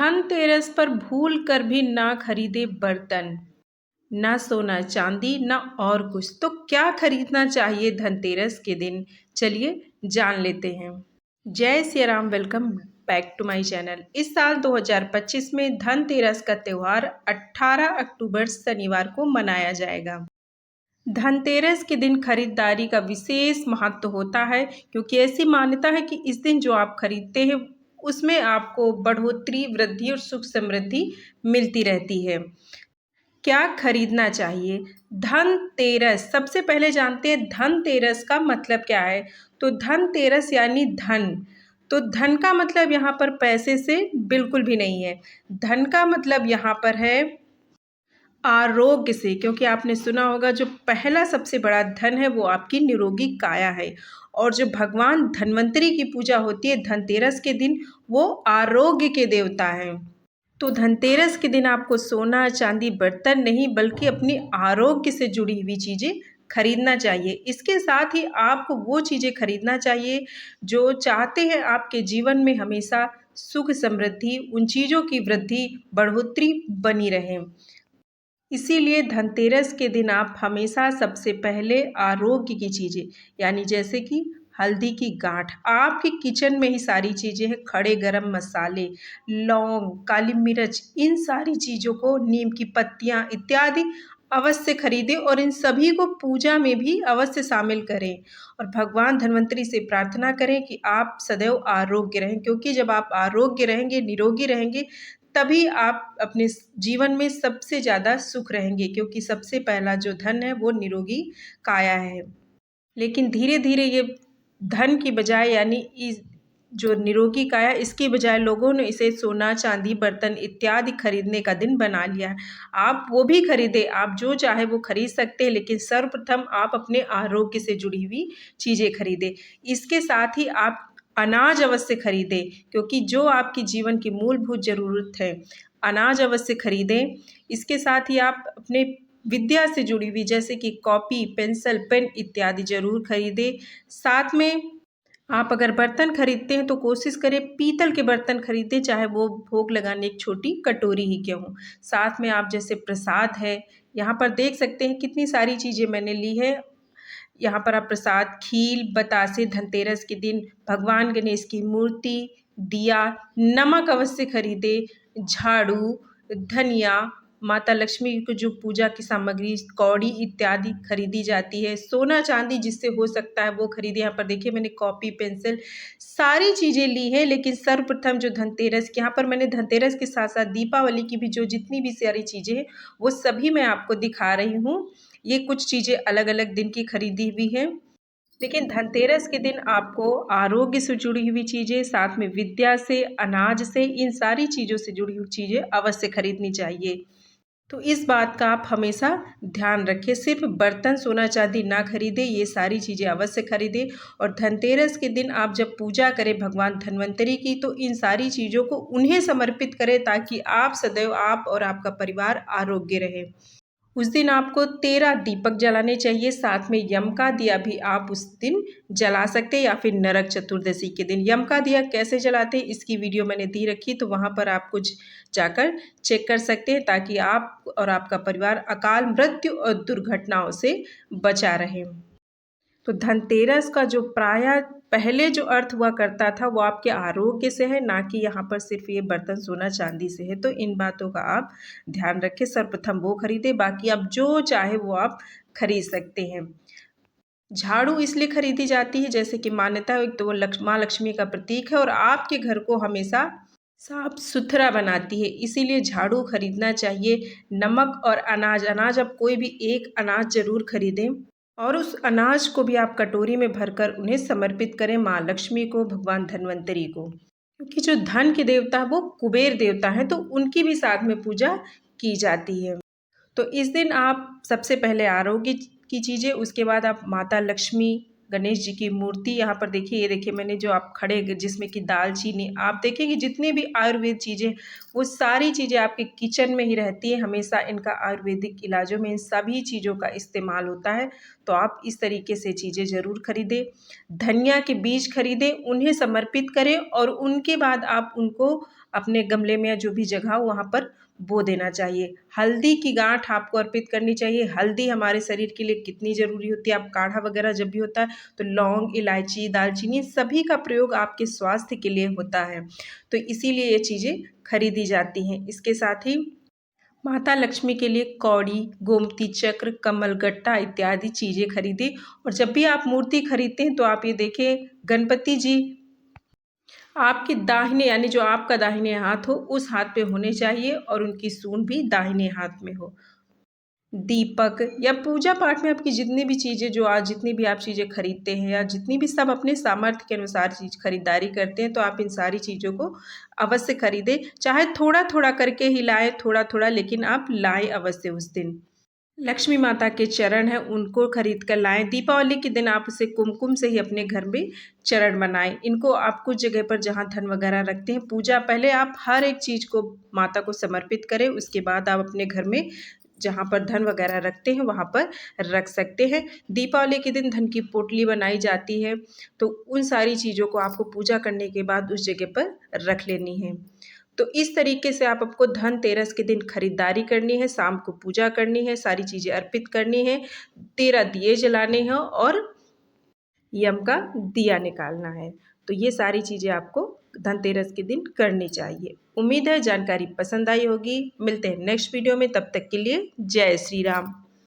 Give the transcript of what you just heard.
धनतेरस पर भूल कर भी ना खरीदे बर्तन, ना सोना चांदी ना और कुछ। तो क्या खरीदना चाहिए धनतेरस के दिन? चलिए जान लेते हैं। जय Siya Ram, welcome back to my channel. इस साल 2025 में धनतेरस का त्यौहार 18 अक्टूबर शनिवार को मनाया जाएगा। धनतेरस के दिन खरीदारी का विशेष महत्व होता है, क्योंकि ऐसी मान्यता है कि इस दिन जो आप खरीदते हैं उसमें आपको बढ़ोतरी, वृद्धि और सुख समृद्धि मिलती रहती है। क्या खरीदना चाहिए? धनतेरस, सबसे पहले जानते हैं धनतेरस का मतलब क्या है। तो धनतेरस यानी धन। तो धन का मतलब यहाँ पर पैसे से बिल्कुल भी नहीं है। धन का मतलब यहाँ पर है आरोग्य से, क्योंकि आपने सुना होगा जो पहला सबसे बड़ा धन है वो आपकी निरोगी काया है। और जो भगवान धन्वंतरी की पूजा होती है धनतेरस के दिन, वो आरोग्य के देवता हैं। तो धनतेरस के दिन आपको सोना चांदी बर्तन नहीं, बल्कि अपनी आरोग्य से जुड़ी हुई चीज़ें खरीदना चाहिए। इसके साथ ही आपको वो चीज़ें खरीदना चाहिए जो चाहते हैं आपके जीवन में हमेशा सुख समृद्धि, उन चीज़ों की वृद्धि बढ़ोतरी बनी रहे। इसीलिए धनतेरस के दिन आप हमेशा सबसे पहले आरोग्य की चीज़ें, यानी जैसे कि हल्दी की गांठ, आपके किचन में ही सारी चीज़ें हैं, खड़े गरम मसाले, लौंग, काली मिर्च, इन सारी चीज़ों को, नीम की पत्तियां इत्यादि अवश्य खरीदें और इन सभी को पूजा में भी अवश्य शामिल करें। और भगवान धन्वंतरी से प्रार्थना करें कि आप सदैव आरोग्य रहें, क्योंकि जब आप आरोग्य रहेंगे, निरोगी रहेंगे, तभी आप अपने जीवन में सबसे ज़्यादा सुख रहेंगे, क्योंकि सबसे पहला जो धन है वो निरोगी काया है। लेकिन धीरे धीरे ये धन की बजाय, यानी इस जो निरोगी काया, इसकी बजाय लोगों ने इसे सोना चांदी बर्तन इत्यादि खरीदने का दिन बना लिया है। आप वो भी खरीदें, आप जो चाहे वो खरीद सकते हैं, लेकिन सर्वप्रथम आप अपने आरोग्य से जुड़ी हुई चीज़ें खरीदें। इसके साथ ही आप अनाज अवश्य खरीदें, क्योंकि जो आपकी जीवन की मूलभूत ज़रूरत है, अनाज अवश्य खरीदें। इसके साथ ही आप अपने विद्या से जुड़ी हुई जैसे कि कॉपी, पेंसिल, पेन इत्यादि ज़रूर खरीदें। साथ में आप अगर बर्तन खरीदते हैं तो कोशिश करें पीतल के बर्तन खरीदें, चाहे वो भोग लगाने एक छोटी कटोरी ही क्यों हो। साथ में आप जैसे प्रसाद है, यहाँ पर देख सकते हैं कितनी सारी चीज़ें मैंने ली है। यहाँ पर आप प्रसाद, खील, बतासे धनतेरस के दिन, भगवान गणेश की मूर्ति, दिया, नमक अवश्य खरीदें, झाड़ू, धनिया, माता लक्ष्मी को जो पूजा की सामग्री, कौड़ी इत्यादि खरीदी जाती है। सोना चांदी जिससे हो सकता है वो खरीदे। यहाँ पर देखिए मैंने कॉपी, पेंसिल सारी चीज़ें ली है। लेकिन सर्वप्रथम जो धनतेरस, यहाँ पर मैंने धनतेरस के साथ साथ दीपावली की भी जो जितनी भी सारी चीज़ें हैं वो सभी मैं आपको दिखा रही हूँ। ये कुछ चीज़ें अलग अलग दिन की खरीदी हुई हैं। लेकिन धनतेरस के दिन आपको आरोग्य से जुड़ी हुई चीज़ें, साथ में विद्या से, अनाज से, इन सारी चीज़ों से जुड़ी हुई चीज़ें अवश्य खरीदनी चाहिए। तो इस बात का आप हमेशा ध्यान रखें, सिर्फ बर्तन सोना चांदी ना खरीदें, ये सारी चीज़ें अवश्य खरीदें। और धनतेरस के दिन आप जब पूजा करें भगवान धन्वंतरी की, तो इन सारी चीज़ों को उन्हें समर्पित करें, ताकि आप सदैव, आप और आपका परिवार आरोग्य रहे। उस दिन आपको 13 दीपक जलाने चाहिए। साथ में यम का दिया भी आप उस दिन जला सकते हैं, या फिर नरक चतुर्दशी के दिन। यम का दिया कैसे जलाते हैं इसकी वीडियो मैंने दी रखी, तो वहाँ पर आप कुछ जाकर चेक कर सकते हैं, ताकि आप और आपका परिवार अकाल मृत्यु और दुर्घटनाओं से बचा रहे। तो धनतेरस का जो प्रायः पहले जो अर्थ हुआ करता था वो आपके आरोग्य से है, ना कि यहाँ पर सिर्फ ये बर्तन सोना चांदी से है। तो इन बातों का आप ध्यान रखें। सर्वप्रथम वो खरीदें, बाकी आप जो चाहे वो आप खरीद सकते हैं। झाड़ू इसलिए खरीदी जाती है, जैसे कि मान्यता है, एक तो वो माँ लक्ष्मी का प्रतीक है और आपके घर को हमेशा साफ सुथरा बनाती है, इसीलिए झाड़ू खरीदना चाहिए। नमक और अनाज, अनाज आप कोई भी एक अनाज ज़रूर खरीदें, और उस अनाज को भी आप कटोरी में भरकर उन्हें समर्पित करें माँ लक्ष्मी को, भगवान धन्वंतरी को। क्योंकि जो धन के देवता है वो कुबेर देवता हैं, तो उनकी भी साथ में पूजा की जाती है। तो इस दिन आप सबसे पहले आरोग्य की चीज़ें, उसके बाद आप माता लक्ष्मी, गणेश जी की मूर्ति यहाँ पर देखिए, ये देखिए मैंने जो आप खड़े जिसमें कि दालचीनी, आप देखिए कि जितनी भी आयुर्वेद चीज़ें, वो सारी चीज़ें आपके किचन में ही रहती है। हमेशा इनका आयुर्वेदिक इलाजों में इन सभी चीज़ों का इस्तेमाल होता है। तो आप इस तरीके से चीज़ें ज़रूर खरीदें। धनिया के बीज खरीदें, उन्हें समर्पित करें और उनके बाद आप उनको अपने गमले में या जो भी जगह हो वहाँ पर बो देना चाहिए। हल्दी की गांठ आपको अर्पित करनी चाहिए। हल्दी हमारे शरीर के लिए कितनी ज़रूरी होती है। आप काढ़ा वगैरह जब भी होता है तो लौंग, इलायची, दालचीनी सभी का प्रयोग आपके स्वास्थ्य के लिए होता है। तो इसीलिए ये चीज़ें खरीदी जाती हैं। इसके साथ ही माता लक्ष्मी के लिए कौड़ी, गोमती चक्र, कमलगट्टा इत्यादि चीज़ें खरीदें। और जब भी आप मूर्ति खरीदते हैं तो आप ये देखें, गणपति जी आपके दाहिने यानी जो आपका दाहिने हाथ हो उस हाथ पे होने चाहिए और उनकी सूंड भी दाहिने हाथ में हो। दीपक या पूजा पाठ में आपकी जितनी भी चीज़ें जो आज जितनी भी आप चीज़ें खरीदते हैं या जितनी भी सब अपने सामर्थ्य के अनुसार चीज़ खरीदारी करते हैं, तो आप इन सारी चीज़ों को अवश्य खरीदें। चाहे थोड़ा थोड़ा करके ही लाएं, थोड़ा थोड़ा, लेकिन आप लाएं अवश्य उस दिन। लक्ष्मी माता के चरण हैं, उनको खरीद कर लाएं। दीपावली के दिन आप उसे कुमकुम से ही अपने घर में चरण बनाएं। इनको आप कुछ जगह पर जहाँ धन वगैरह रखते हैं, पूजा पहले आप हर एक चीज़ को माता को समर्पित करें। उसके बाद आप अपने घर में जहाँ पर धन वगैरह रखते हैं वहाँ पर रख सकते हैं। दीपावली के दिन धन की पोटली बनाई जाती है, तो उन सारी चीज़ों को आपको पूजा करने के बाद उस जगह पर रख लेनी है। तो इस तरीके से आपको धनतेरस के दिन खरीदारी करनी है, शाम को पूजा करनी है, सारी चीज़ें अर्पित करनी है, 13 दिए जलाने हैं और यम का दिया निकालना है। तो ये सारी चीज़ें आपको धनतेरस के दिन करनी चाहिए। उम्मीद है जानकारी पसंद आई होगी। मिलते हैं नेक्स्ट वीडियो में, तब तक के लिए जय श्री राम।